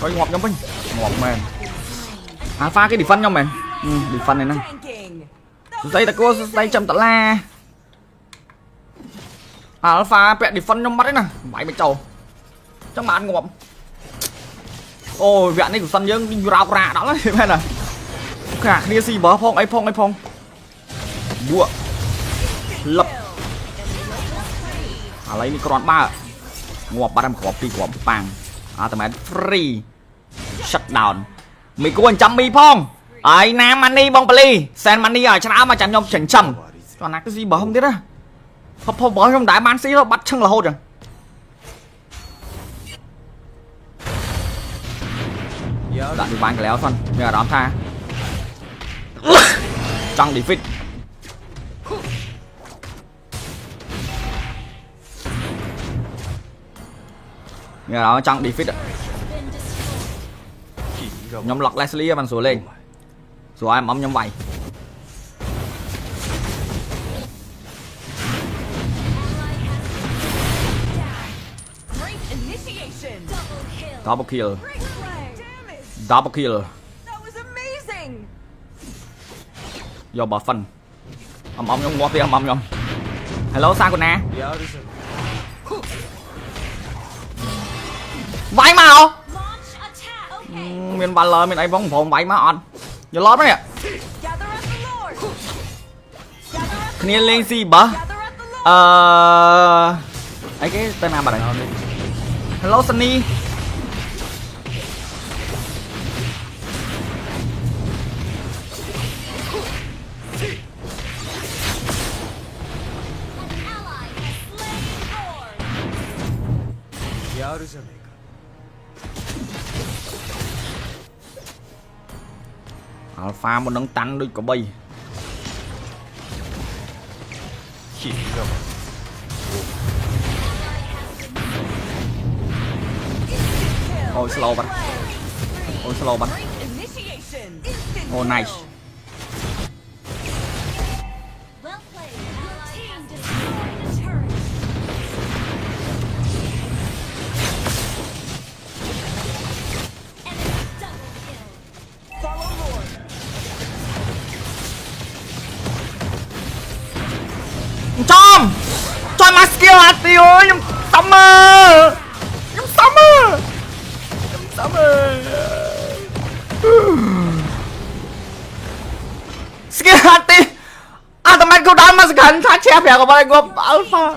coi ngọt nhóm mình ngọt mềm alpha cái defend nhóm mình defend này nè đây ta cô đây chậm tận la alpha bẹ defend nhóm mắt đấy nè bảy mươi trầu chắc mà ăn ngọt ôi vẹn này của sân dương đi rào rạ đó là thế này cả kia gì bó phong ấy phong bùa lập lấy đi con ba ngọt ba trăm khóa pi của bang tầm free shutdown mình cũng 100 mi phong ấy nam money bong pali sen money ở trong áo mà chẳng nhom chỉnh chầm còn là cái gì bó không biết á không bó trong đá man xí nó bắt chân là hốt rồi đã đi bán cái léo phân nhờ đón tha trong defeat nhờ đó trong defeat nhóm lọc Leslie bằng số lên số ai mắm nhóm vậy double kill do bỏ phần ông nhóm ngó tiếng ông nhóm hello sao con nè váy màu miền Ba miền ấy bóng phòng váy mà on giờ lót đấy ạ kia lên gì bả ấy cái tên nào bà này hello Sunny Alpha một nâng tăng đôi có bay ôi slow bắn oh nice cho mà skill là tiêu nhưng summer skill là tiêu automatic cooldown mà gần thắt chép bẻ của bạn của alpha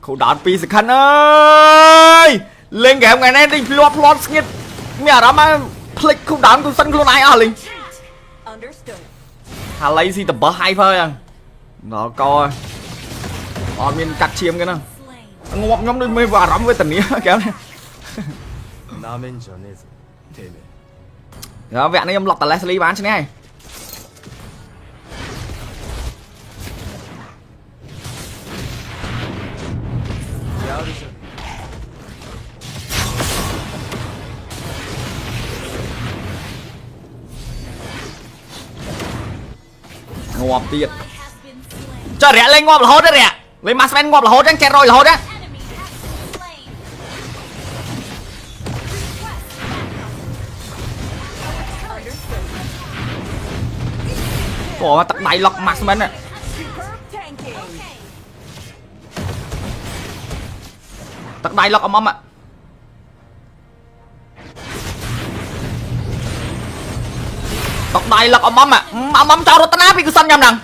cooldown pi second ơi lên game ngày nay đi plot skit mẹ đó mà click không đón tôi sân luôn ai à linh hà lấy gì tập bờ hai phơi à nó coi on miền cắt chiêm cái nào ngọc nhóm đôi mê và rắm với tình nghĩa kéo này đó vẹn này em lọt tờ Leslie bán chứ này ngọt tiệt cho rẻ lên ngọt là hốt đấy rẻ với Maspen ngọt là hốt đấy chết rồi là hốt đấy của tận đáy lọc Maspen này tận đáy lọc âm ạ tộc đài lật âm à âm cho nó áp cái sân nhầm nè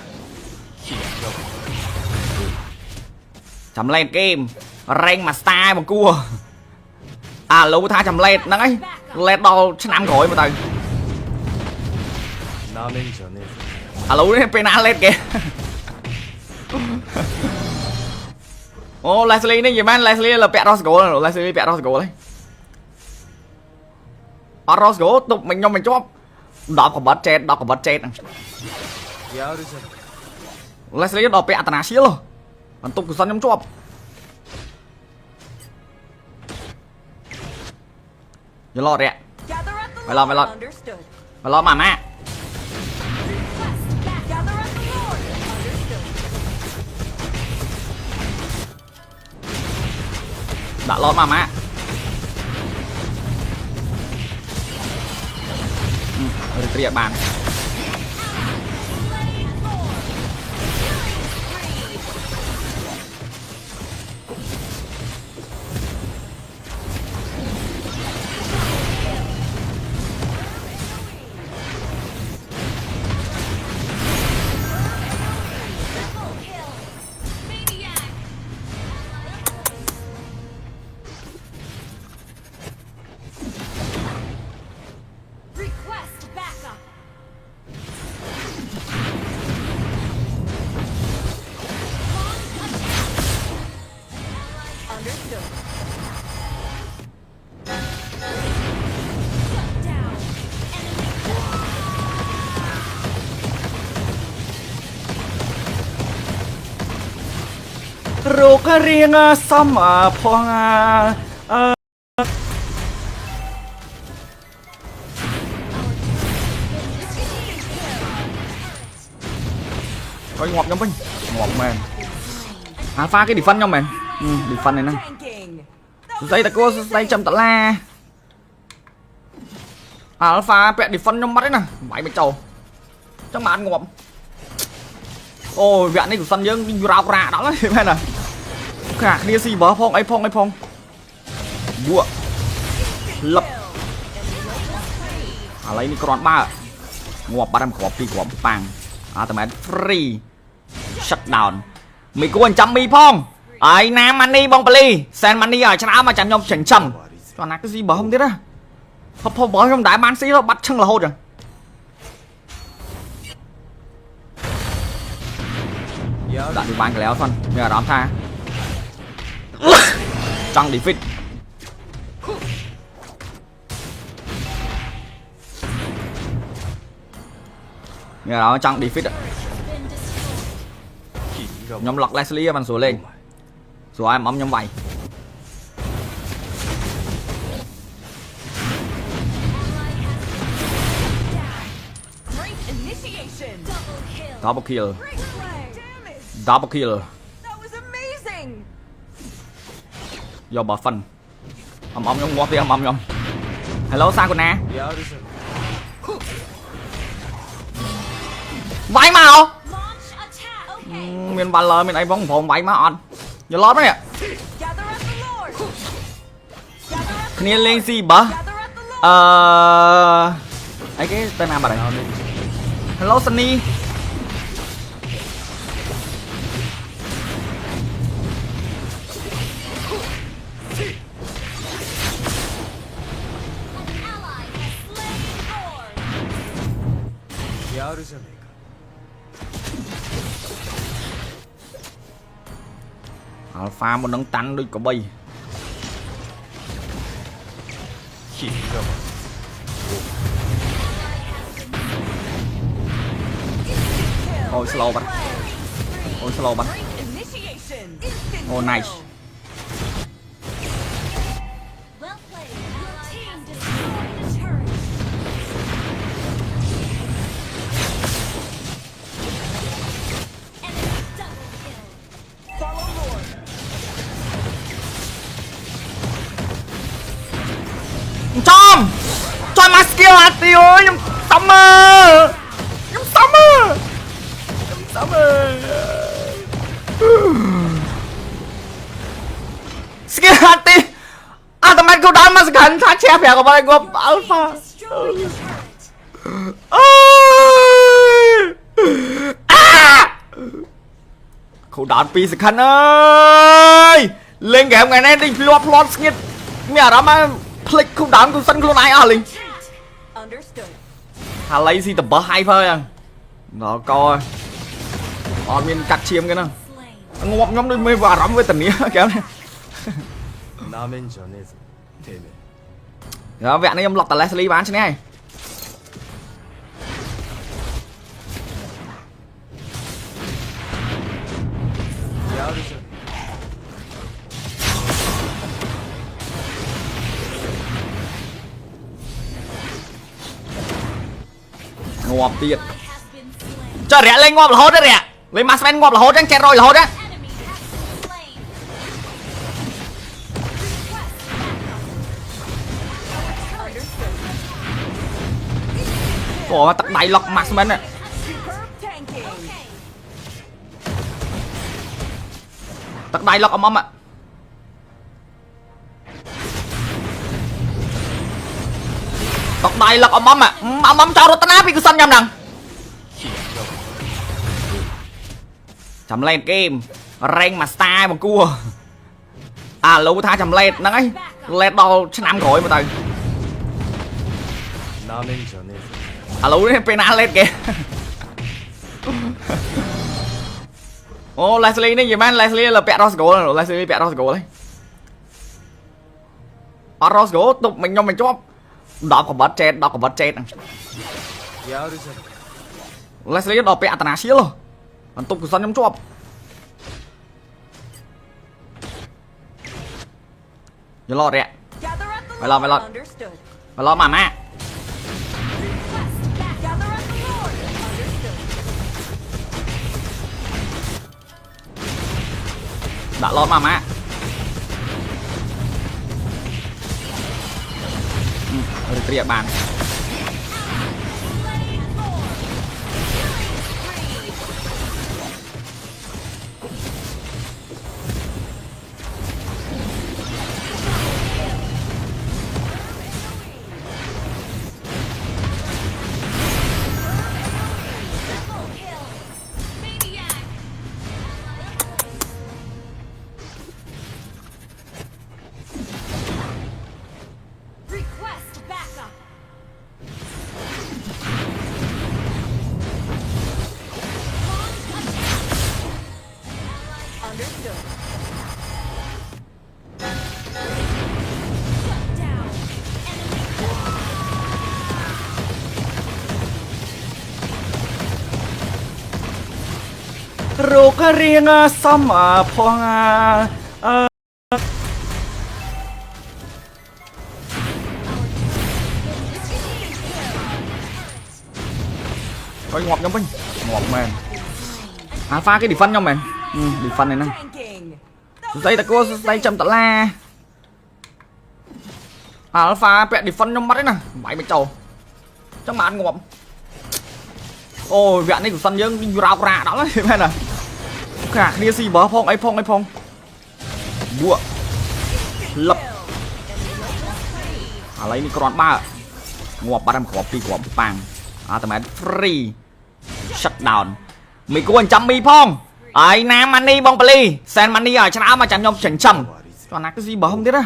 chấm lên game rank mà style mà cua lâu tha chấm lên nắng ấy lên đâu năm gọi mà từ lâu đấy pena lên kìa ô Leslie này gì man Leslie là pet Rosgo rồi Leslie pet Rosgo đấy Rosgo tụi mình nhau mình chốt đọc của bật chết Leslie đọc bẹ tana xíu luôn anh tục của sân nhóm chụp giờ lo đấy mày lo mà má đã lót mà má triệt bàn rục riêng xăm phong coi ngọt nhóm mình ngọt mềm pha cái defend nhau mềm defend này nè đây ta cô đây chậm tận la pha bẹ defend trong mắt đấy nè bảy mươi trầu trong mà ăn ngọt ôi vẹn này của sân dương rào rạ đó đấy mẹ nè cả kia gì bờ phong ấy phong bụa lập lấy micron ba ngọt ba đâm khọp đi của pang tầm free shutdown mày có 100 mi phong ấy nam money bong pali sen money ở trong áo mà chẳng nhom chỉnh chầm còn là cái gì bờ không biết á phong bờ trong đại man sĩ nó bắt chân là hốt rồi đoạn đi bán cái léo phân bây giờ đón tha trăng đi fit bây giờ đó trăng đi fit nhóm lọc Leslie bằng số lên rồi em nhóm vậy double kill do bà phân ông nhóm ngọt đi ông nhóm hello sao con nè váy màu miền bà lờ miền ấy bóng phòng váy mà on giờ lót đấy ạ kia lên gì bả ấy cái tên nào bà này hello Sunny Alpha một nâng tắn đôi có bay ôi slow bắn oh nice cho mà skill hạt tiêu ơi nhầm summer skill hạt tiêu tầm anh câu đá mà gần thắt chép phải của bạn gồm alpha câu đá pi sự khăn ơi lên game ngày nay đi plot nghiệt mẹ đó mà click không đám con sân luôn ai liền lấy gì tầm bờ hai thôi à nó coi miền cắt chiêm cái nào ngọt nhóm đôi mê và rắm với tần nghĩa kéo này đó vẹn này em lọt tờ Leslie bán chứ này ngọt tiệt cho rẻ lên ngọt là hốt đấy rẻ lấy Maspen ngọt là hốt đấy chết rồi là hốt đấy Ủa tắc đáy lọc marksman ạ. Tắc đáy lọc âm ạ. Tắc đáy lọc âm ạ. Âm cho rồi tana bị cứ sân nhầm đằng. Chấm lên game rank mà star mà cua. À lâu tha chấm lên nắng ấy. Lên đo năm gọi mà từ. À lâu đấy pena lên kìa. Ô Leslie này gì man, Leslie là pẹt Rosgo rồi, Leslie pẹt Rosgo đấy. Rosgo tục mình nhom mình chóp. Đọc của bot chết. Leslie đọc pẹt tana xíu luôn. Anh tục của sân nhom chóp. Giờ lo rẹ. Mày lo mà má. Đã lo mà má. Rìa bàn. Rô cái riêng xăm phong coi ngọt nhóm mình ngọt mềm. Alpha cái defend nhau mềm. Defend này nè. Đây ta cô đây chậm tận la. Alpha pẹ defend nhau mắt đấy nè. Bảy bên trầu. Chắc mà ăn ngọt. Ôi vẹn này của sân dương đi rào rạ đó đấy mẹ nè. Cả kia gì bó phong ấy phong. Bụa. Lập. Lấy micron 3. Ngọt ba đâm khổ pi của bang. Ultimate free. Shutdown. Mày có anh chăm mi phong. Ai nam money bong pli. Send money ở trên áo mà chẳng nhom chỉnh chầm. Còn là cái gì bó không biết á.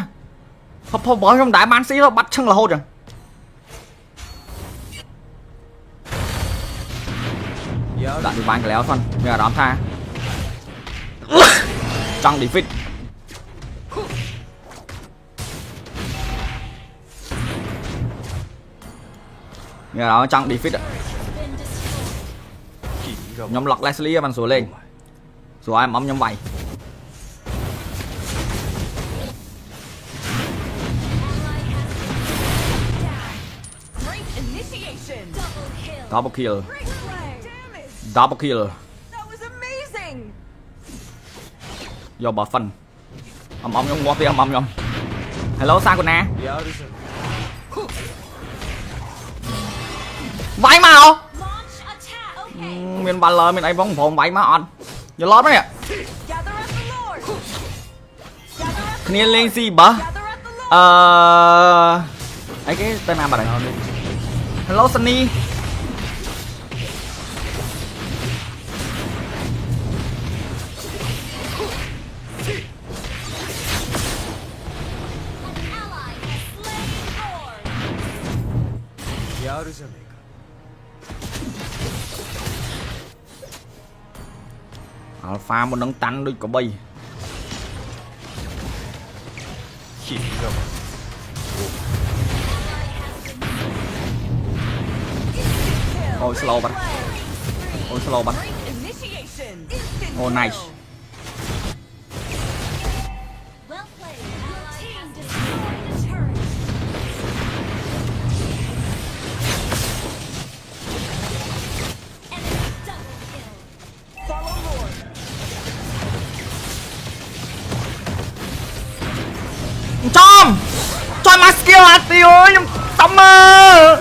Phong bó trong đá man sĩ nó bắt chân là hốt rồi. Đã đi bán cái léo phân. Bây giờ đón tha. Trong defeat. Bây giờ đó trong defeat ạ. Nhóm lọc Leslie bằng số lên. Số ai mắm nhóm vầy. Double kill. Double kill. Do bỏ phần. Nhóm ngọt đi nhóm. Hello sao con nè. Váy màu. Mình bà lời mình ấy bóng phồn váy mà on. Giờ lót đó nè. Kia lên gì bả. Ấy cái tên nào bà này. Hello Sunny. Alpha một nâng tắn đôi có bay. Ôi slow bắn. Oh nice. Cho mà skill hạt tiêu ơi, nhung summer.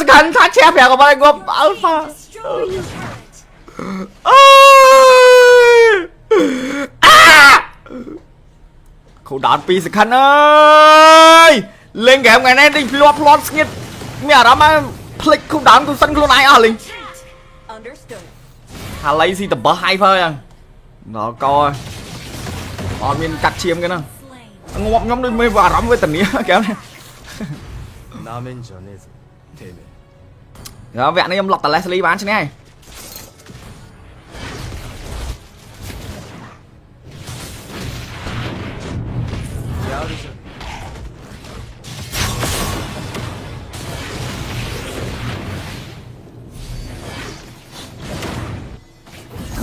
សខាន់ថាឈ្នះ5ក៏បានងាប់អល់ហ្វាខូដល់2សខាន់អើយលេងហ្គេមថ្ងៃនេះនេះភ្លាត់ស្ងៀតមានអារម្មណ៍ភ្លេចខូដល់គូសិនខ្លួនឯងអស់លេងហាឡៃស៊ីតបោះហៃហ្វើយ៉ាងដល់កអត់មានកាត់ឈាមគេណាងាប់ខ្ញុំដូចមានអារម្មណ៍វេទនាហ្គេមនេះណាមែនចនេះទេមែនវគ្គនេះខ្ញុំលុកតលេសលីបានឈ្នះហើយ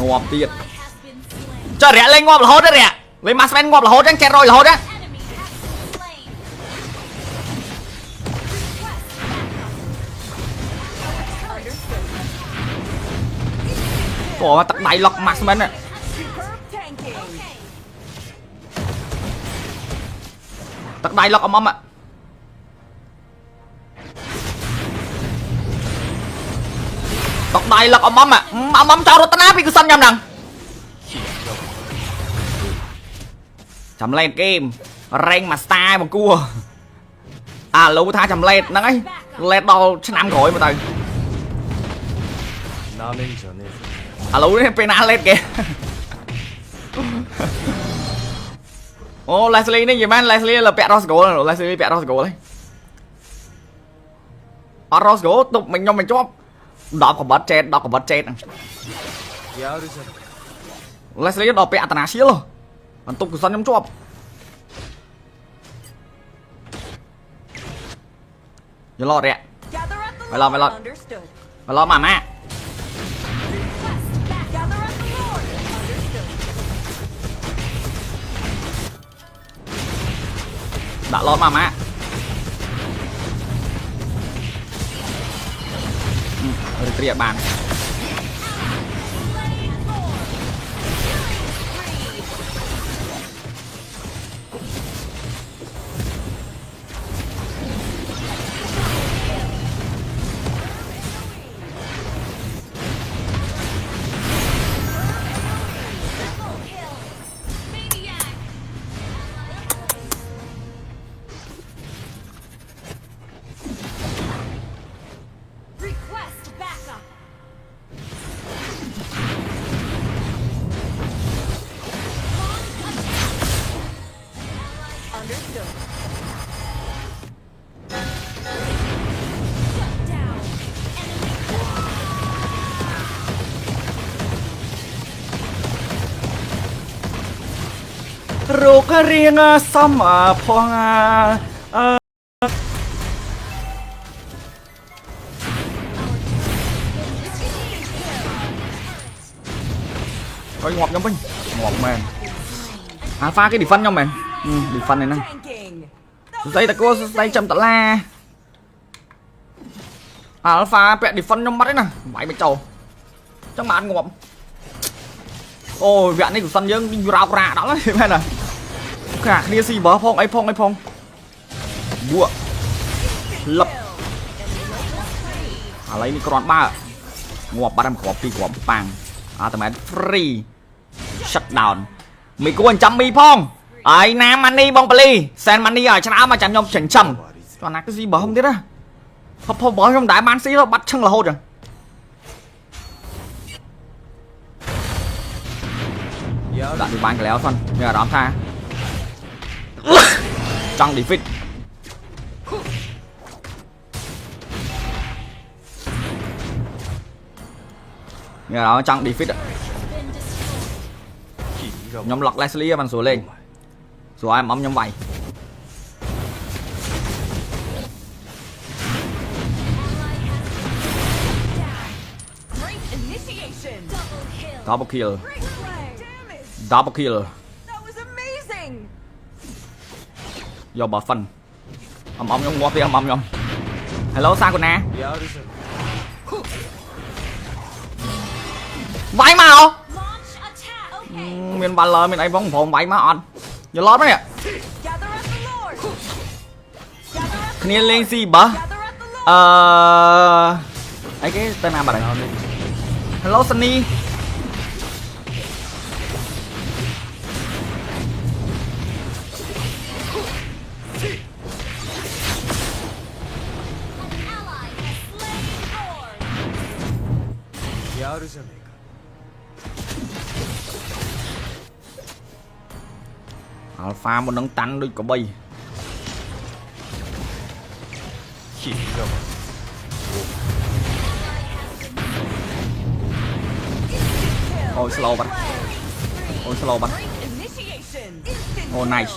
ងាប់ទៀតចុះរយៈលេងងាប់រហូតទេរយៈលេងម៉ាស់មែនងាប់រហូតចឹងចេះរយរហូតណាអូទឹកដៃលុកម៉ាស់មែនទឹកដៃលុកអមទឹកដៃលុកអមចោលរតនាពីកុសលខ្ញុំហ្នឹងចាំលេងហ្គេមរ៉េងម៉ាស្តាបង្គួរអាឡូថាចាំលេតហ្នឹងឯងលេតដល់ឆ្នាំក្រោយមកទៅណាមែនចនេះអាឡូនេះពេលណាលេតគេអូលេសលីនេះយីមែនលេសលីលពាក់រ៉ូសហ្គោលលេសលីពាក់រ៉ូសហ្គោលហីអត់រ៉ូសហ្គោលទុកខ្ញុំមិនជាប់10កបិតចេតហ្នឹងលេសលីដល់ពាក់អត្តនាឈៀលបន្ទប់កុសលខ្ញុំជាប់យល់អត់រយៈមកឡោម៉ាម៉ាដាក់ឡោម៉ាម៉ារីករាយបាន រូបរាងសមផងហើយងាប់ខ្ញុំវិញងាប់មែនអាហ្វាគេ defend ខ្ញុំមែន defend នេះហ្នឹងស្អីតាគោស្អីចំតឡាអាហ្វាពាក់ defend ខ្ញុំបាត់ឯណាបាយមិនចូលចឹងបានងាប់អូយវគ្គនេះកុសលយើងរោករាដល់ហើយមែនទេខាគ្នាស៊ីបើផងអីផងបួកលឹបឥឡូវនេះគ្រាន់បើងាប់បាត់ហើយគ្រាប់2គ្រាប់ប៉ាំងអាតែមែន free shut down មិនគួរចាំមីផងអាយណាម៉ានីបងប៉លីសែនម៉ានីឲ្យច្រើនមកចាំខ្ញុំចិញ្ចឹមគាត់ណាគឺស៊ីបើខ្ញុំទៀតណាផុសបើខ្ញុំដែរបានស៊ីទៅបាត់ឈឹងរហូតចឹងដាក់ពីបានកន្លែងហ្នឹងមានអារម្មណ៍ថាចង់ defeat មានអារម្មណ៍ចង់ defeat ខ្ញុំ lock Leslie បានស្រួលលេងស្រួលឲ្យម៉មខ្ញុំវាយdouble killយកបើ fun អមខ្ញុំងាប់ទៀតអមខ្ញុំ Hello សាកូណាវាយមកមានបាល់លើមានអីផងព្រមវាយមកអត់យល់អត់ទេគ្នាលេងស៊ីបើ ấy cái tên nào bà này hello Sunny Alpha một nâng tăng đôi có bay ôi slow bắn ôi slow bắn oh nice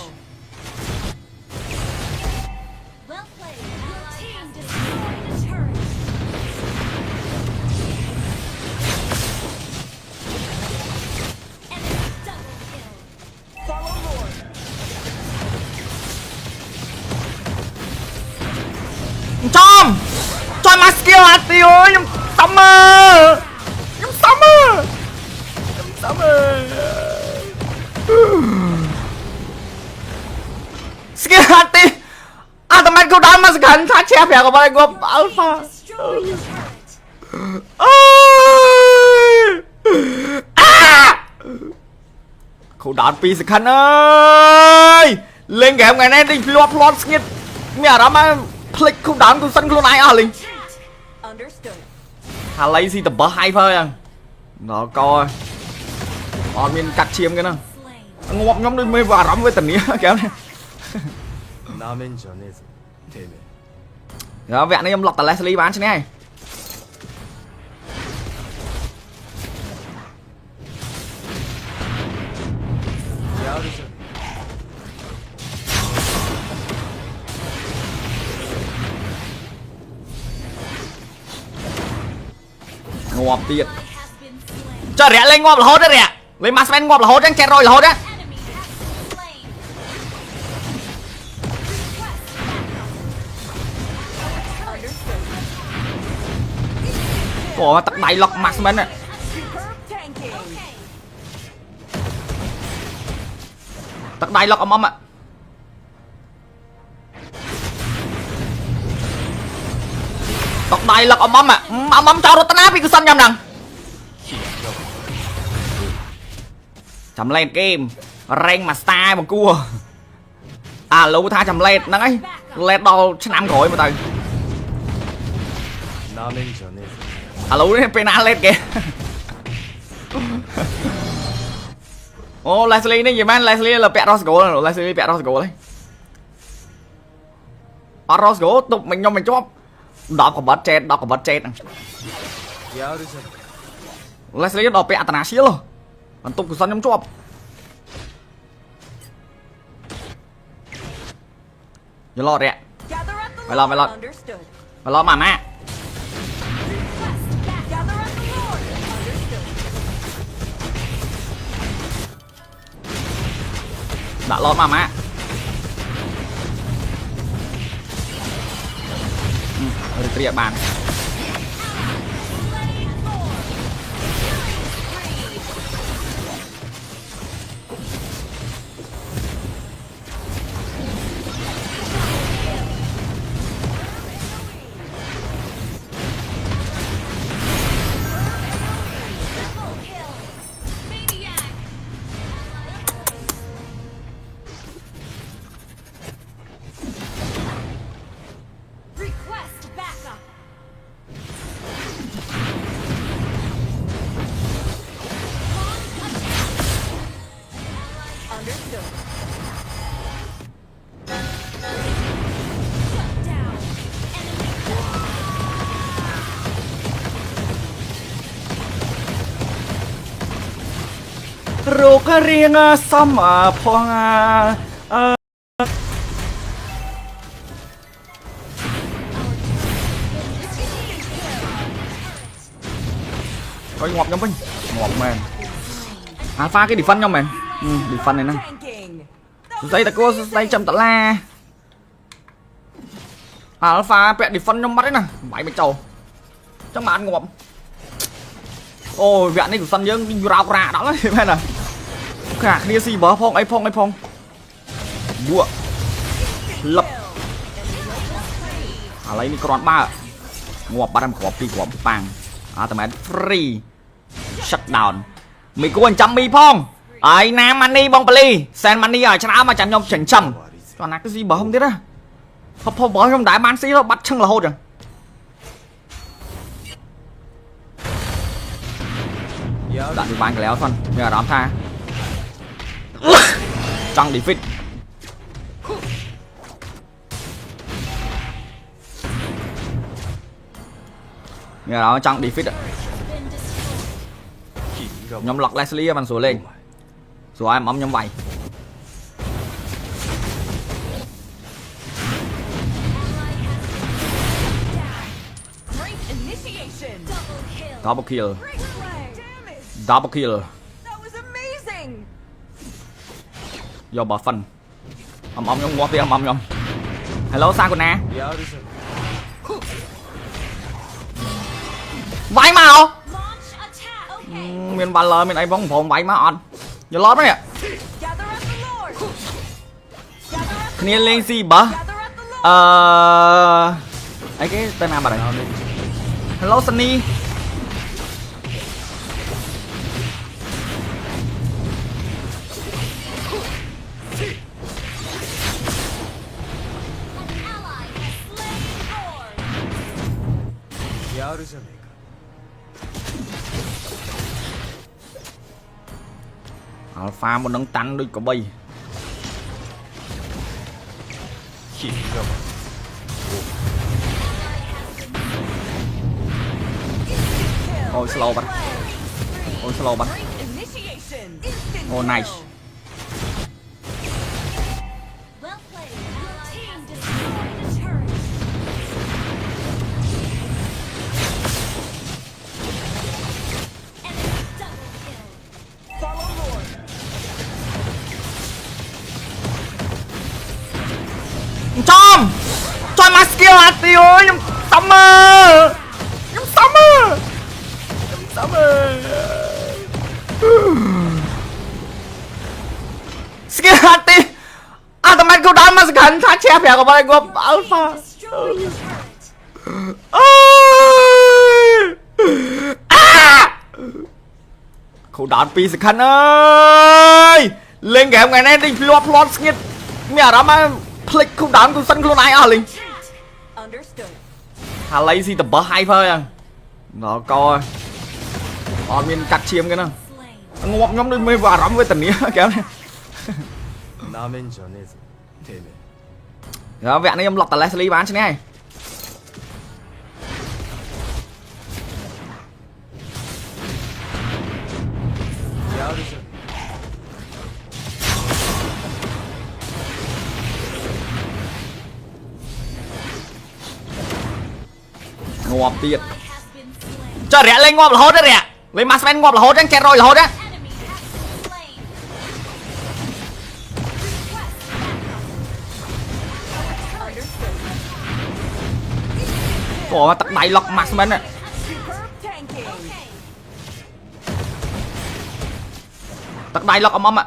cho mà skill hạt tiêu ơi nhung summer skill hạt tiêu à tụi mình cứ đón mà gần thắt chép vào cái gộp alpha khẩu đạn pi sự khăn ơi lên game ngày nay đi plot skit mẹ đó mà click khẩu đạn của sân luôn ai à linh hà lấy gì tập bờ hai phơi à nó coi on miền cắt chiêm cái nào ngọc nhóm đôi mê và rắm với tình nghĩa kéo này đó vẹn này em lọt tờ Leslie bán chứ này ngọp tiệt cho rẻ lên ngọp là hốt đấy rẻ với Maspen ngọp là hốt đấy chết rồi là hốt đấy của tật đáy lọc Maspen này tật đáy lọc âm ạ tật đáy lọc âm ạ âm cho rồi tao vì cứ sân nhầm rằng chấm lên game rank mà style bằng cua à lâu tha chấm lên nắng ấy lên đâu chứ năm gọi mà từ à lâu đấy penal lên kìa ô Leslie này gì man Leslie là pẹt Rosgo rồi Leslie pẹt Rosgo đấy Rosgo tục mình nhau mình chóp đọc có bật chết Leslie đọc pẹt tana xíu luôn anh tục của sân nhóm chóp nhớ lo đấy mày lo mà má đã lo mà má được tiệt bànรูกเรียงซ้ำพองcoi ngọt nhóm mình ngọt mà pha cái defend nhau mày defend này nè đây ta cô đây chậm tận la pha pẹt defend trong mắt đấy nè bảy mươi trầu trong mà ăn ngọt ôi vẹn này của sân dương rào rạ đó đấy mày nè cả kia gì bờ phong ấy bua lập lấy đi con ba ngọt bắt em khó pi của bang tầm ấy free shut down mày có chăm mi phong ai nam money bong pali sen money ở trong áo mà chẳng nhom chỉnh chầm còn là cái gì bảo không biết á không bỏ trong đại man sĩ nó bắt chân là hốt rồi đoạn bị bán cái léo phân giờ đón tha trong defeat giờ đó trong defeat nhóm lọc Leslie bằng số lên rồi em ấm nhóm vầy double kill do bỏ phần ấm nhóm ngọt đi ấm nhóm hello sao con nè váy màu miền bà lờ miền ấy bóng phồng váy mà on giờ lót đấy ạ kia lên gì bả ấy cái tên nào bà này hello Sunny Alpha một nâng tăng đôi có bay ôi slow bắn oh nice cho mà skill hạt tiêu ơi nhung summer skill hạt tiêu tầm anh cô đá mà gần thắt chép phải của bạn gồm alpha cô đá pi sự khăn ơi lên game ngày nay đi plot nghiệt mẹ đó mà click không đám con sân luôn ai à linh hà lấy gì tập bờ hay thôi à nó coi còn miền cắt chiêm cái nào ngọc nhóm đôi mê và rắm với tình nghĩa kéo này đó vẹn này em lọt tờ Leslie bán chứ này ngọt tiệt cho rẻ lên ngọt là hốt đấy rẻ lên Maspen ngọt là hốt đấy chết rồi là hốt đấy ủa tắt đáy lọc Maspen này tắt đáy lọc âm ạ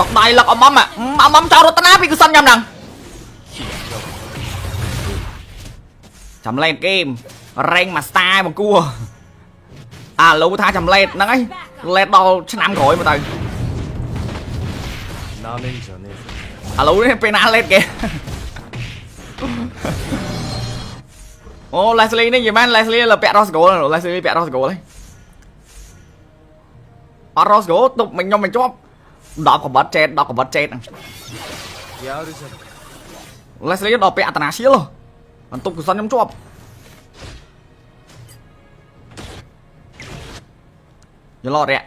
tóc đai lọc ấm ạ ấm cho rồi tao bị cứ xanh nhầm đằng chấm lên game rank mà style mà cua lâu tha chấm lên nắng ấy lên đâu năm khỏi mà từ lâu đấy pena lên kìa ô Leslie này gì man Leslie là pet Rose Gold rồi Leslie pet Rose Gold đấy Rose Gold tục mình nhom mình chóp đọc của budget Leslie đọc pẹ tana xíu luôn anh tục của sân nhóm chụp giờ lo rẹ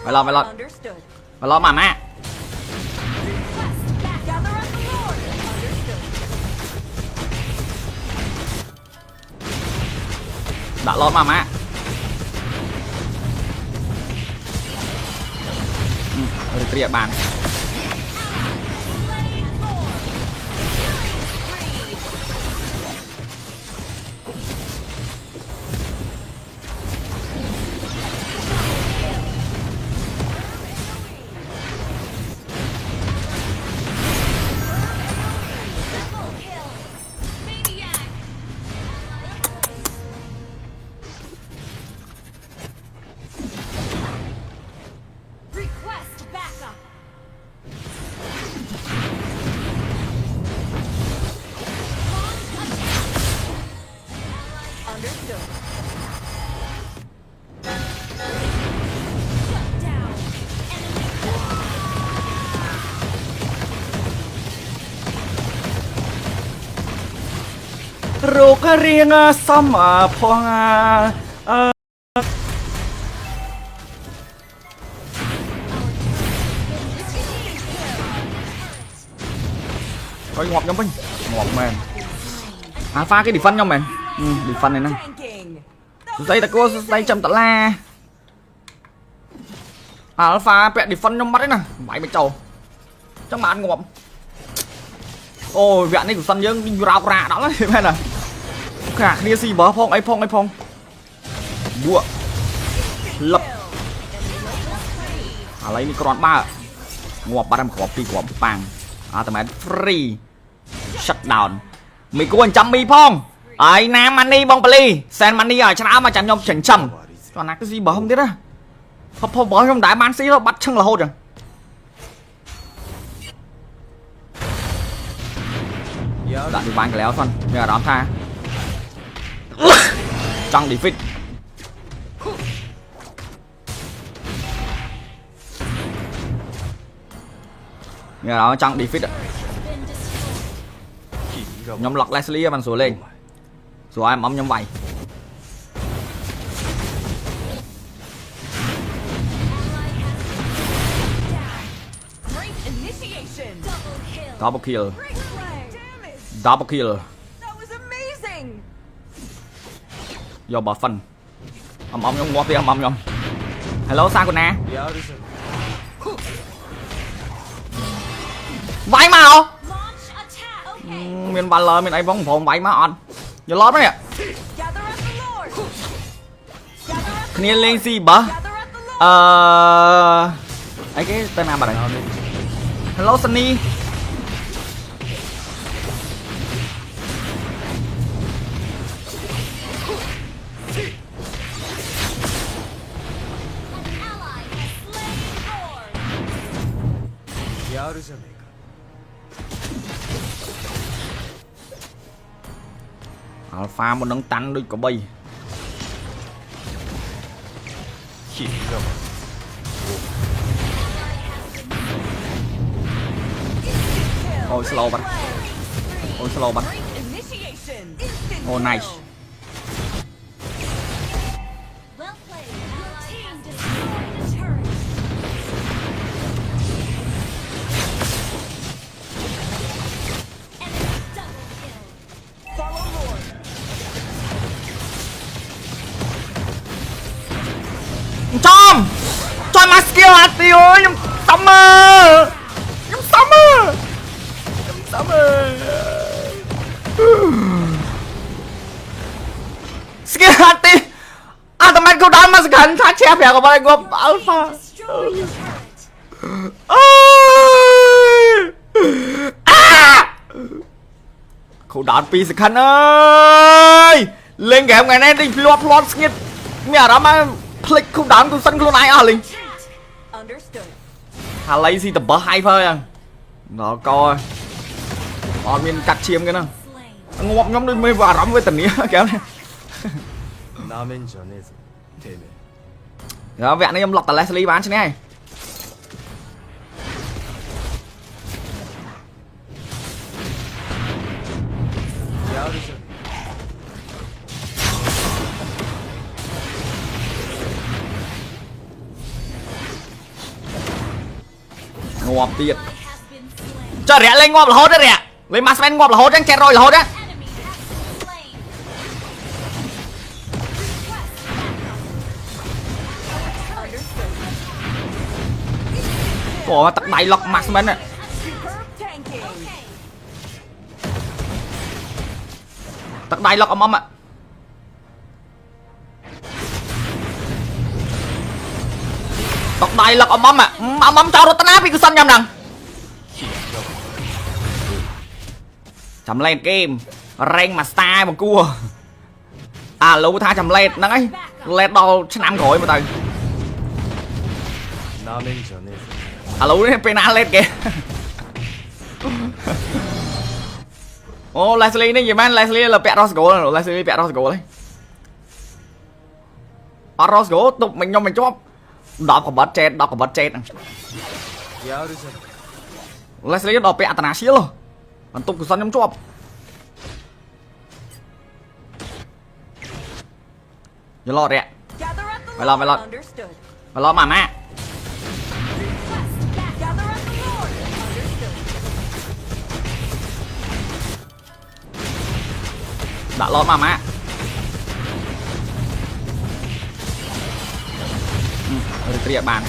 mày lo mà má đã lo mà má Ria bàn โรคเรียงซ้ำพองcoi ngọt nhóm mình ngọt mềm pha cái defend nhóm mình defend này nè đây là cô đây chậm tận la pha vẹn defend nhóm mắt đấy nè bảy mươi trầu chắc mà ăn ngọt ôi vẹn này của sân dương đi rào rạ đó đấy mẹ nè cả kia gì bó phong ấy phong bùa lập lấy đi con ba ngọt ba đâm khỏ pi của bangแต่แมนฟรีชัดดาวน์มีกวนจำมีพองไอ้น้ำมันนี่บองปลีแซนมันนี่ชนะมาจันยมเฉินช่ำตอนนั้นก็ซีบอมดินะพอบอลtrong đại manซีแล้วบัดchăng là hốt rồi đã đi bán cái léo phân bây giờ đón tha trong defeat nghe đó trong defeat nhóm lọc Leslie bằng số lên số ai mắm nhóm vậy double kill do bỏ phân nhóm ngọt đi nhóm hello sao con nè váy màu mình bàn lời mình ấy bóng phòng váy mà on giờ lót đấy ạ kia lên gì bả ấy cái tên nào bà này hello Sunny Alpha một nâng tắn đôi có bay ôi slow bắn oh nice cho mà skill hạt tiêu ơi nhầm summer skill hạt tiêu tụi mình câu đón mà gần thắt chép về của bọn anh alpha câu đón pi sự khăn ơi lên game ngày nay đi plot skit mẹ đó mà click không đón tôi sân luôn ai à linh lấy gì tập bờ hai phơi à nó coi còn miền cắt chiêm cái nào ngọt nhóm đôi mê và rắm với tình nghĩa kéo này đó vẹn này em lọc tờ Leslie bán cho này ngọt tiệt cho rẻ lên ngọt là hốt đấy rẻ lấy Marksman ngọt là hốt đấy, rồi là hốt đấy của tật đẩy lọc Marksman này tật đẩy lọc âm ạ tật đẩy lọc âm ạ âm cho nó áp cái sân nhầm đằng chấm lên game rank mà style mà cua lâu tha chấm lên nắng ấy lên đâu chứ năm gọi mà từ lâu đấy pena lên kìa Leslie này gì man Leslie là pẹt đó rồi Leslie pẹt đó rồi đấy អត់រស់គោទុកខ្ញុំមិនជាប់10កបត់ចេត10កបត់ចេតហ្នឹង Leslie ដល់ពេលអត្តនាសៀលបន្ទប់កុសលខ្ញុំជាប់យល់អត់រ៉ាមកឡមកម៉ាម៉ាដាក់ឡតម៉ាម៉ារីករាយបាន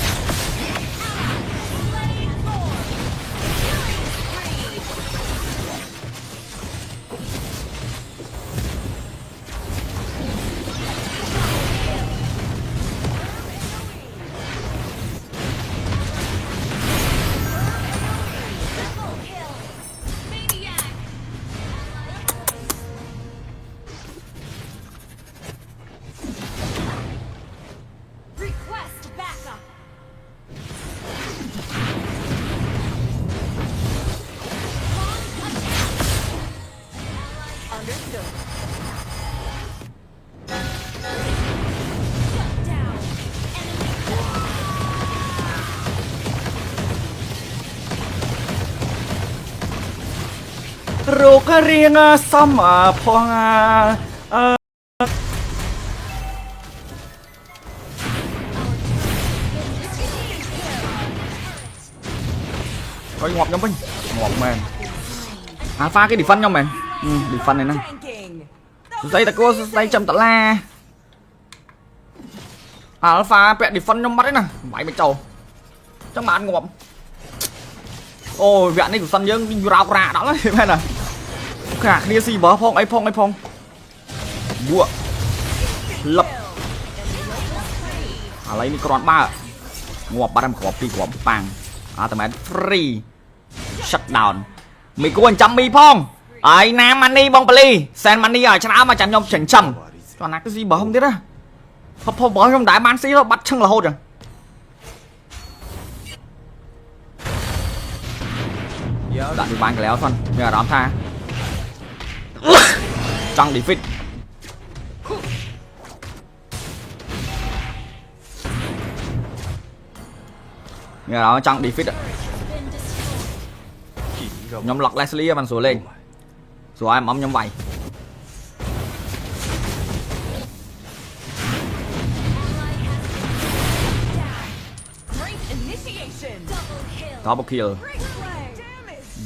រូបរាងសមផងឲ្យងាប់ខ្ញុំវិញងាប់មែន Alpha គេ defend ខ្ញុំមែន defend នេះហ្នឹងសួស្ដីតាគោសួស្ដីចំដុល្លារ Alpha ពាក់ defend ខ្ញុំបាត់ឯណាបាយមិនចូលចឹងបានងាប់អូវគ្គនេះកុសលយើងរោករាដល់ហើយមែនទេខាគ្នាស៊ីបើផងអីផងបួកលឹបឥឡូវនេះគ្រាន់បើងាប់បាត់ហើយគ្រាប់ពីរគ្រាប់ប៉ាំងអាតែមែន free shut down មិនគួរចាំមីផងហើយណាម៉ានីបងប៉លីសែនម៉ានីឲ្យច្រើនមកចាំខ្ញុំចិញ្ចឹមគាត់ណាគឺស៊ីបើខ្ញុំទៀតណាផុសបើខ្ញុំដែរបានស៊ីទៅបាត់ឈឹងរហូតចឹងដាក់ពីបានកន្លែងហ្នឹងមានអារម្មណ៍ថាចង់ defeat មានអារម្មណ៍ចង់ defeat ខ្ញុំ lock Leslie បានស្រួលលេងស្រួលឲ្យម៉មខ្ញុំវាយ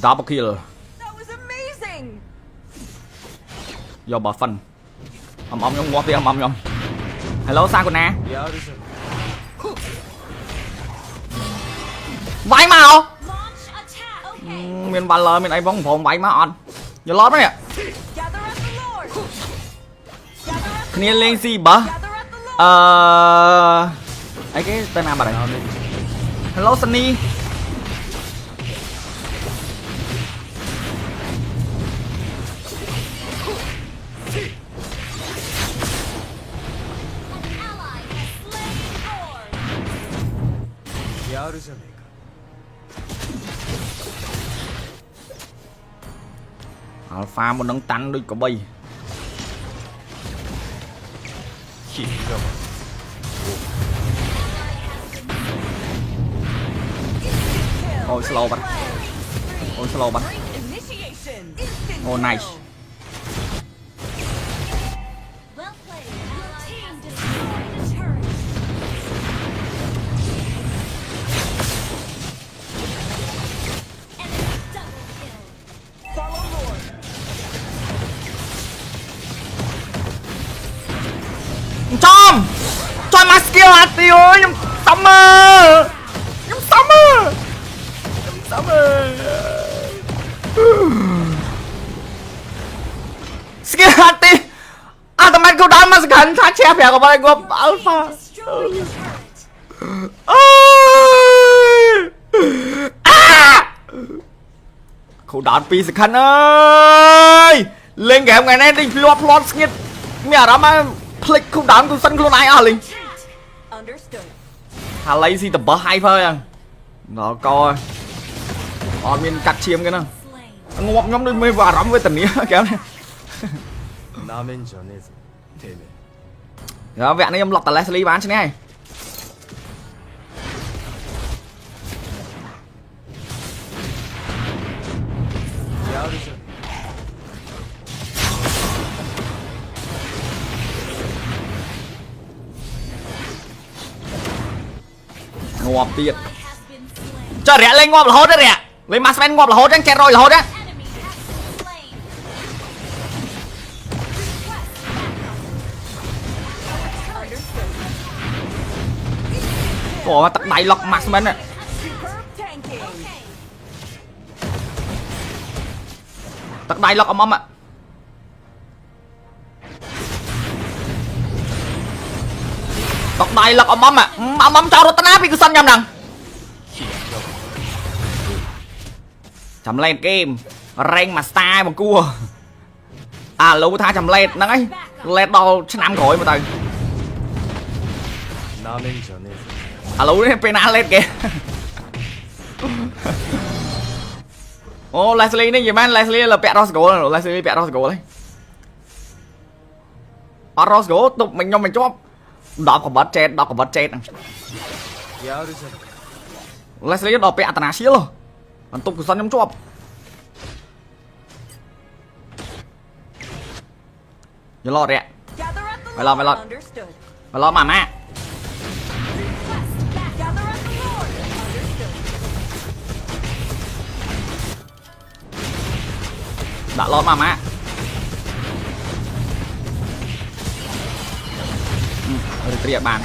double killយកបើ fun អមខ្ញុំងាប់ទៀតអមខ្ញុំ Hello សាកូណាវាយមកមាន Valor មានអីផងព្រមវាយមកអត់យល់ឡត់ទេគ្នាលេងស៊ីបើអីគេទៅណាបាត់ហើយ Hello Sunny Alpha មុននឹងតាន់ដូចកបីអូយ slow បាត់អូយ slow បាត់អូ nice cho mà skill hạt tiêu ơi nhầm summer skill hạt tiêu à tầm anh câu đá mà gần thắt chép phải của bạn của Alpha câu đá pi sự khăn ơi lên game ngày nay đi plot skit mẹ đó mà click không đám tôi sân luôn ai à linh hà lấy gì tập bờ hay phơi à nó coi on miền cắt chiêm cái nào ngọc nhóm đôi mê và rắm với tình nghĩa kéo này rồi vẹn này em lọt tờ Leslie bán chứ này ngọp tiệt cho rẻ lên ngọp là hốt đấy rẻ lấy Maspen ngọp là hốt đấy chết rồi là hốt đấy ủa tắt đáy lọc Maspen này tắt đáy lọc âm ạ tắt đáy lọc âm ạ âm cho rồi tao vì cứ sân nhầm đằng chấm lên game rank mà style bằng cua à lâu tha chấm lên nắng ấy lên đâu chứ năm gọi mà từ à lâu đấy penal lên kìa ô Leslie này gì man Leslie là pẹt Roscoe rồi Leslie pẹt Roscoe đấy Roscoe tục mình nhom mình chóp đọc có vật chết Leslie đọc pẹt tana xíu luôn anh tục sân nhom chóp nhớ lo đấy mày lo mà má đã lo mà má được tiệt bàn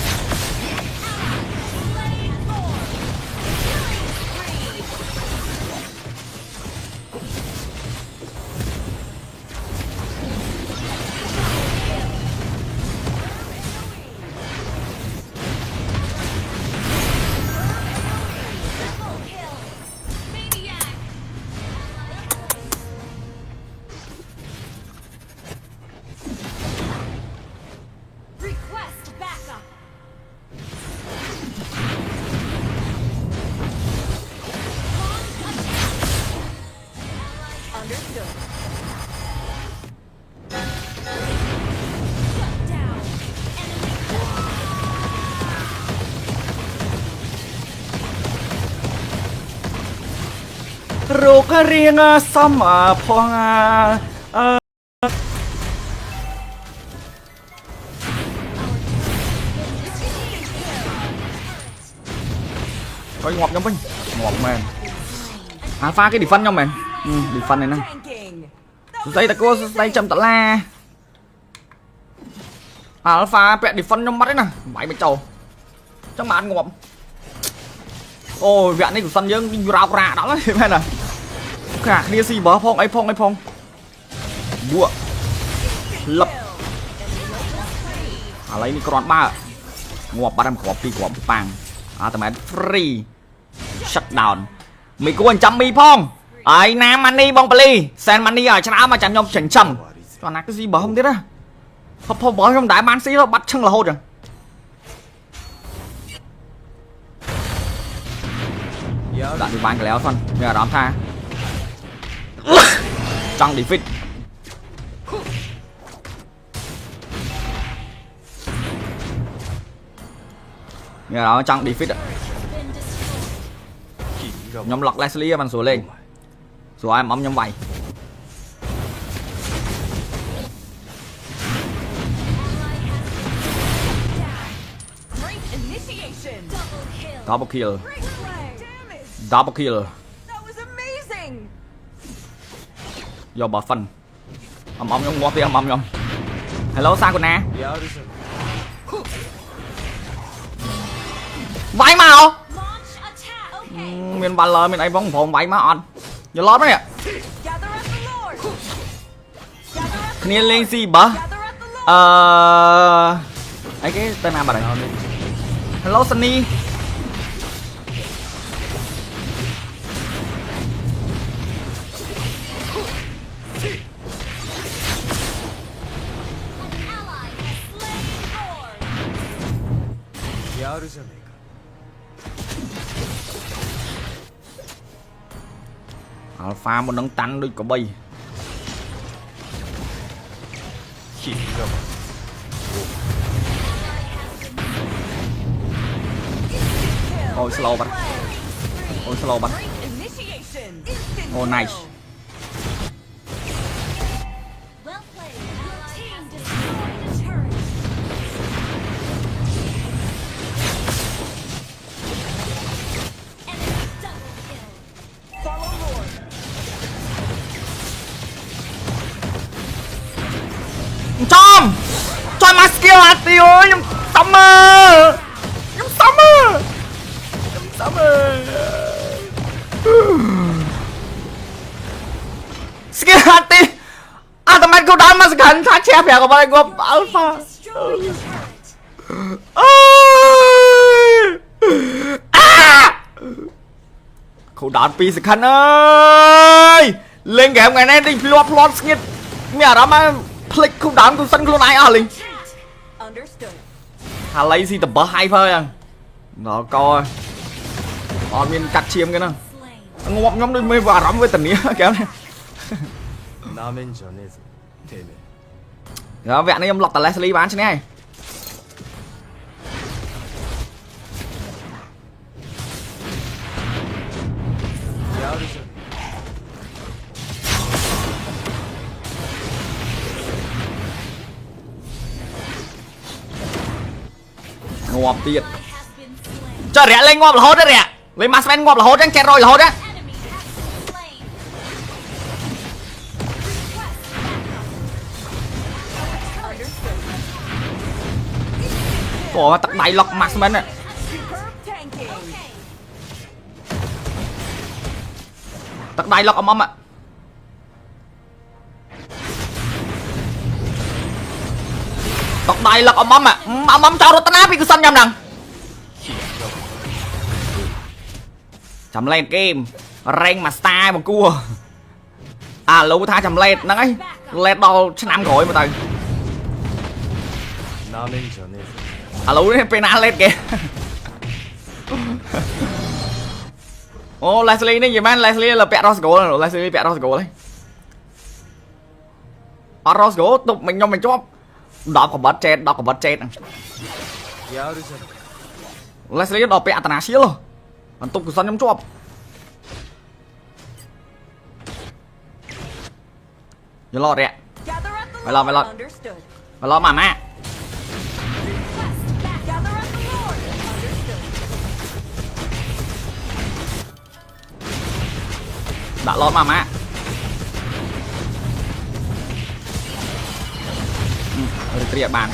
ruột riêng xăm phong coi ngọt nhóm mình ngọt mềm pha cái defend nhau mềm defend này nè đây ta cô đây chậm tận la pha pẹt defend trong mắt đấy nè bảy mươi trầu trong mà ăn ngọt ôi vẹn này của sân dương rào rạ đó đấy mẹ này cả kia gì bó phong ấy phong bụa lập lấy micron ba ngọt ba đâm khọp đi của pang tầm free shutdown mày có 100 mi phong ai nam money bong pali sen money ở trong áo mà chẳng nhom chỉnh chầm còn là cái gì bó không biết á phong bó trong đại man sĩ nó bắt chân là hốt rồi đoạn bị bán cái léo phân giờ đón tha trong defeat giờ đó trong defeat nhóm lọc Leslie bằng số lên số em nhóm vậy double kill do bỏ phần ông nhóm ngọt đi ông nhóm hello sao con nè váy màu miền bà lờ miền ấy bóng phòng váy mà on giờ lót đấy kia lên gì bả ấy cái tên nào bà này hello Sunny Alpha một nâng tăng đôi có bay Ôi slow bắn. Ôi slow bắn. Oh nice. Cho mà skill hạt tiêu ơi, nhung summer. Nhung summer. Nhung summer. Skill hạt tiêu. À tầm anh cô đá mà gần thả chép hả của bạn gồm alpha. Cô đá pi sự khăn ơi. Lên game ngày nay đi plot skit. Mẹ đó mà click không đám tôi sân luôn ai à liền. Hà lấy gì tập bờ hay thôi à. Đó coi. Còn miền cắt chiêm cái nào. Ngọc nhóm đôi mê và rắm với tình nghĩa kéo này. Đó vẹn này em lọt tà Leslie bán chứ này. Ngọp tiệt. Trời rẻ lên ngọp là hốt đó rẻ. Lên Masman ngọp là hốt đang chẹt rồi là hốt á. Ủa tắc đáy lọc Masman á. Tắc đáy lọc âm ạ. Tóc đai lọc âm ạ. Âm cho rồi tao bị sân nhầm đằng. Chấm lên game rank mà star mà cua. À lâu tha chấm lên nắng ấy. Lên đâu năm gọi mà từ. À lâu đấy pena lên kìa. Ô Leslie này gì man, Leslie là pẹt Rose Gold rồi, Leslie pẹt Rose Gold đấy. Rose Gold tục mình nhom mình chóp. Đọc của bật chết. Leslie đọc bẹ tàn xíu luôn. Hắn tục của sân nhóm chụp. Nhớ lọt rẹ. Mày lọt. Mày lọt mà má. Đã lọt mà má. Retreat bàn.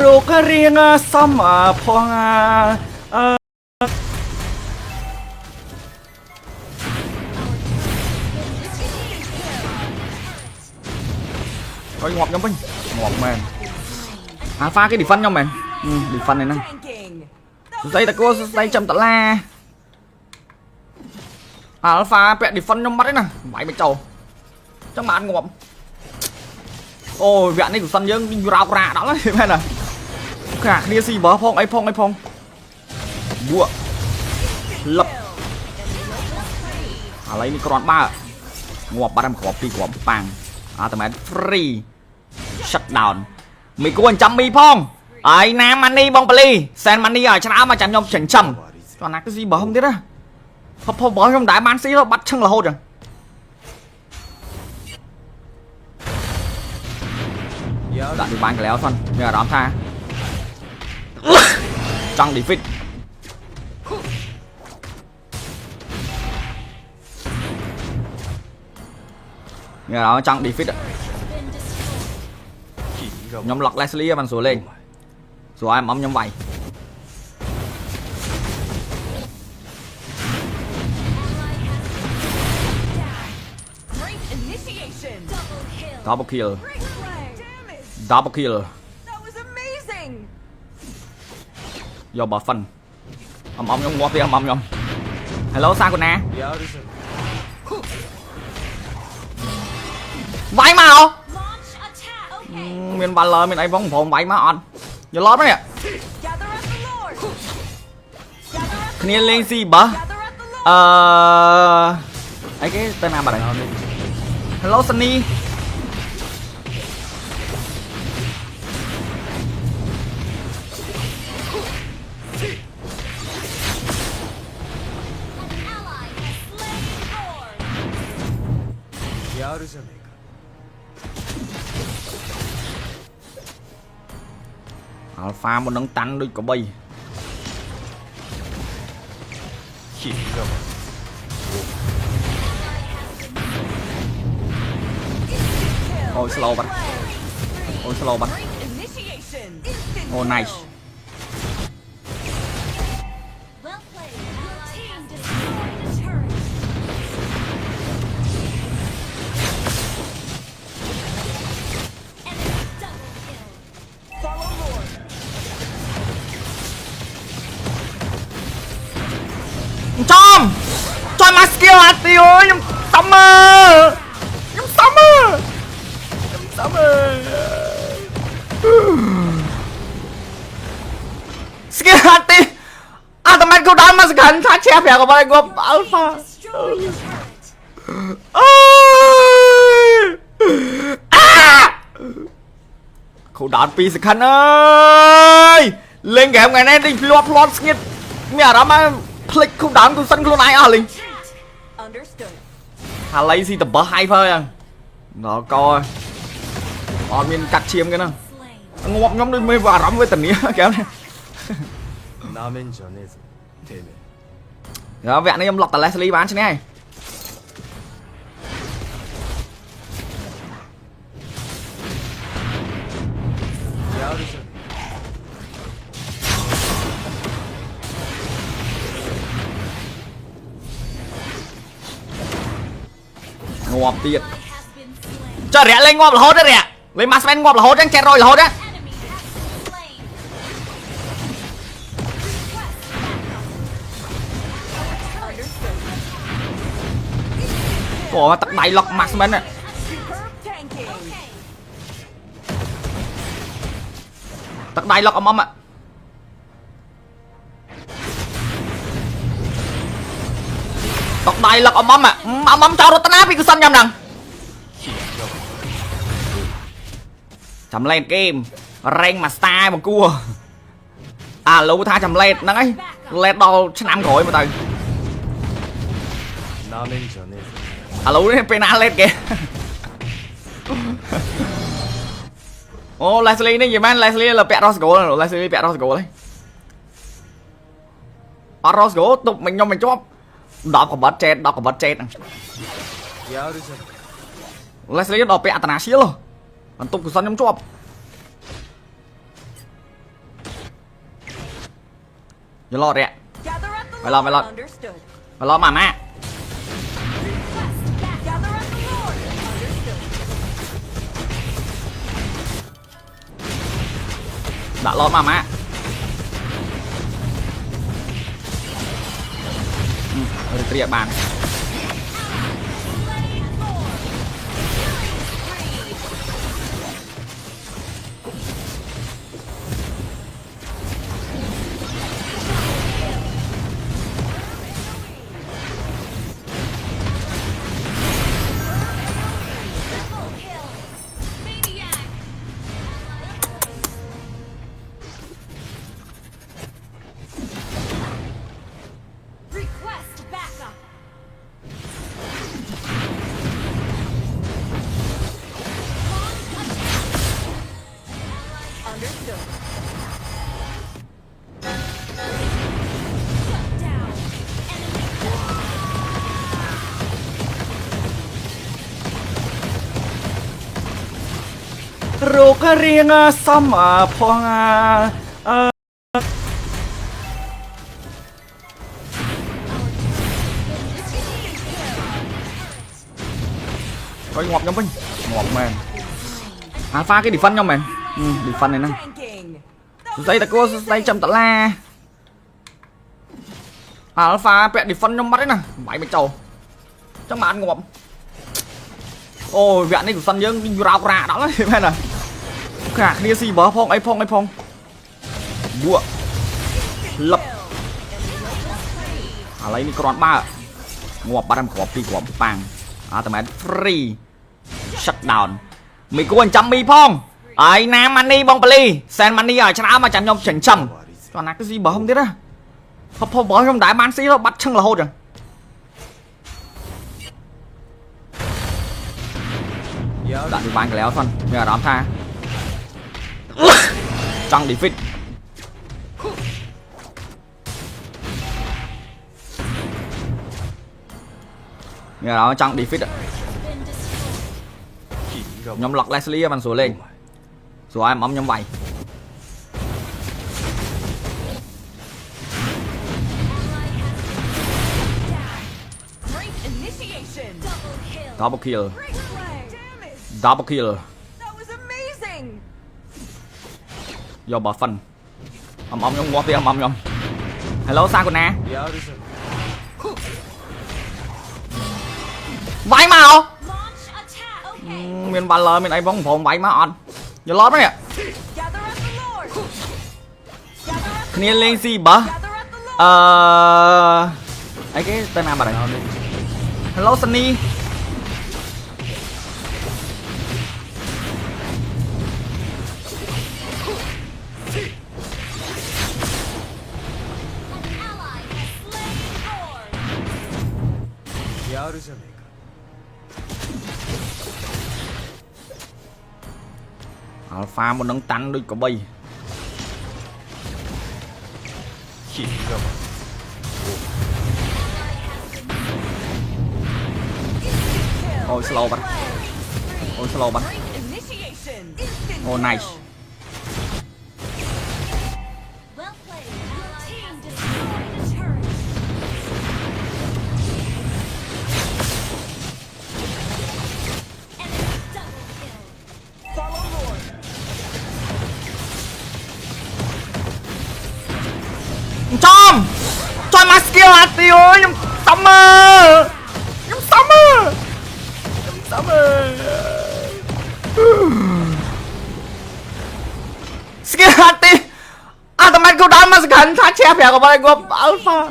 Rô cái riêng xăm à phong à. Coi ngọt nhóm mình. Ngọt man. Alpha cái defend nhau man. Defend này nè. Đây ta cô đây chậm tận la. Alpha bẹ defend nhau mắt đấy nè. Mày trầu. Chắc mà ăn ngọt. Ôi vẹn này của sân dương đi rào rạ đó đấy mẹ nè. Cả kia gì bó phong ấy phong. Bụa. Lập. À lấy con 3. Ngọt ba đâm khọp đi của bang. À tầm free. Shutdown. Mày có anh chăm mi phong. Ai nam money bong pali. Send money ở trên áo mà chẳng nhom chỉnh chầm. Còn là cái gì bó không biết á. Không bó trong đá man xí bắt chân là hốt rồi. Đã đi bán cái léo phân. Bây giờ đám tha. Trăng defeat. Bây giờ đó trăng defeat ạ. nhóm lọc Leslie bằng số lên số em nhóm vậy double kill double kill do bỏ phần nhóm ngóp đi nhóm hello sao con nè váy màu mình bàn lời mình ấy bóng phòng váy mà on giờ lót đấy nè kia lên gì bả ấy cái tên nào bà này hello Sunny Alpha một nâng tắn đôi có bay ôi slow bắn ôi slow bắn oh nice cho mà skill hả tiêu ơi nhung summer skill hả tiêu tầm anh câu đón mà gần thắt chép về của bạn gồm alpha câu đón pi sự khăn ơi lên game ngày nay đi plot skit mẹ đó mà click không đón tôi sân luôn ai à linh hà lấy gì tập bờ hai phơi à nó coi on miền cắt chiêm cái nào ngọc nhóm đi mê và rắm với tình nghĩa kéo này đó vẹn này em lọc tờ Leslie bán chứ này ngọp tiệt cho rẻ lên ngọp là hốt đấy rẻ lấy Marksman ngọp là hốt đấy chết rồi là hốt đấy ủa tật đẩy lọc Marksman này tật đẩy lọc ông ạ tật đẩy lọc ông ạ ông cho nó áp đi cứ sân nhầm nằng chấm lên game rank mà style mà cua lâu tha chấm lên nắng ấy lên đo năm gọi mà từ lâu đấy pena lên kìa ô Leslie này gì man Leslie là pẹt Rosgo rồi Leslie pẹt Rosgo đấy Rosgo tục mình nhom mình chóp đọc của bot chết Leslie đọc pẹt tana xí luôn anh tục của sân nhom chóp nhớ lo đấy mày lo mà má đã lo mà má triệt bàn Rô cái riêng xăm phong coi ngọt nhóm mình ngọt mềm pha cái defend nhóm mình defend này nè đây ta cô đây chậm tận la alpha vẹn defend nhóm mắt đấy nè mày mày trầu chắc mà ăn ngọt ôi vẹn này của sân dương rào rạ đó đấy mày nè cả kia gì bờ phong ấy phong bùa lập lấy đi con ba ngọt ba đâm khọp đi ngọt bangแต่มันฟรีชัดดาวน์มีกวนจำมีพองไอ้น้ำมันนี่บองปลีแซนมันนี่ชนะมาจันยอมเฉินช่ำตอนนั้นก็ซีบอมที่นะพอบอกtrong đại manซีแล้วบัดช่างละโหดจังđã đi ban cái léo phân nhờ đám tha trăng đi fit nhờ đó trăng đi fit ạ nhóm lọc Leslie bằng số lên số ai mắm nhóm vậy double kill do bà phân nhóm ngó tia nhóm hello sao con nè vãi màu miền bà lờ miền ấy bóng phòng vãi mà on giờ lót đấy nè kia lên gì bả ấy cái tên nào bà này hello Sunny Alpha một nâng tắn đôi có bay ôi slow bắn oh nice cho mà skill hạt đi ơi nhung summer skill hạt đi tầm anh cô đá mà gần thắt chép phải của bạn của alpha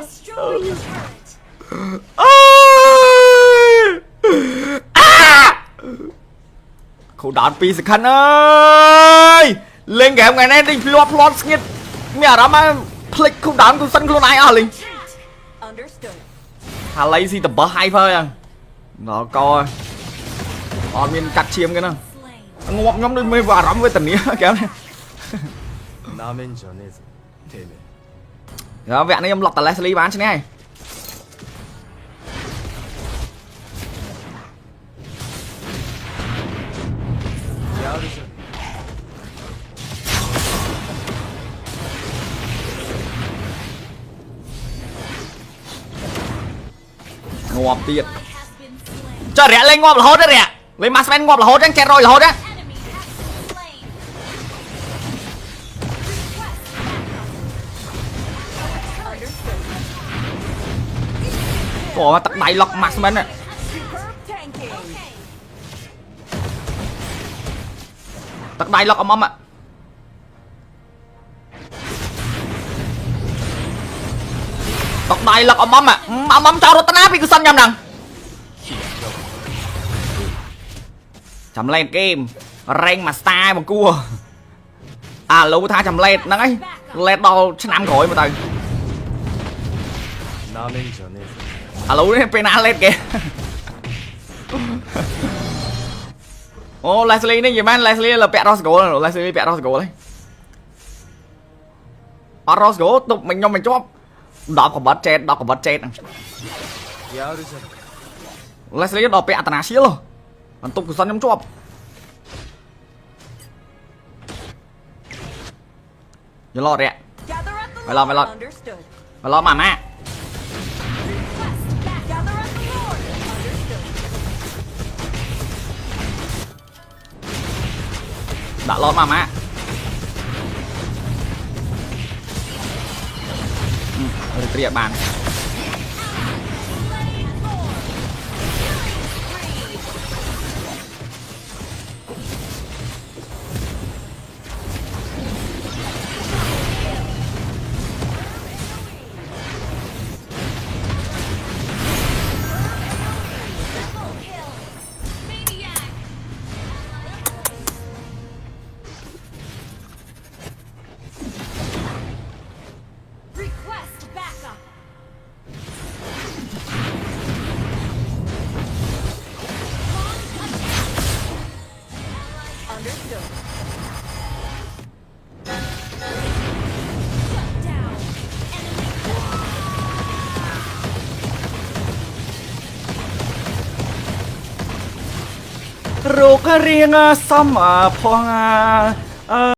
cô đá pi sự khăn ơi lên game ngày nay đi plot skit mẹ đó mà click không đám của sân luôn ai à linh hà lấy gì tập bờ hai phơi à nó coi còn miền cắt chiêm cái nào ngọc nhóm đôi mê và rắm với tình nghĩa kéo này đó vẹn này em lọt tờ Leslie bán chứ này ngọt tiệt cho rẻ lên ngọt là hốt đấy rẻ lên Maspen ngọt là hốt đấy chết rồi là hốt đấy ủa tắt đáy lọc Maspen này tắt đáy lọc âm ạ tóc đai lật âm à âm cho nó áp đi cứ sân nhầm nè chấm lên game rank mà style bằng cua lâu tha chấm lên nắng ấy lên đâu chứ năm khỏi mà từ lâu đấy penal lên kìa ô Leslie này gì man Leslie là pẹt Roscoe rồi Leslie pẹt Roscoe đấy Roscoe tục mình nhau mình chóp đọc của bật chết Leslie đọc bẹ tana xí luôn anh tục của sân nhóm chụp อย่ารอดเนี่ย Gather at the Mày lo, mày lo. Lord. Understood. มารอมาแม่ Request back. Gather at the Lord. Understood. ด่ารอมาแม่เรียกบาน Request backup. Understood. Shut down. Enemy โรคเรียงซ้ำพอง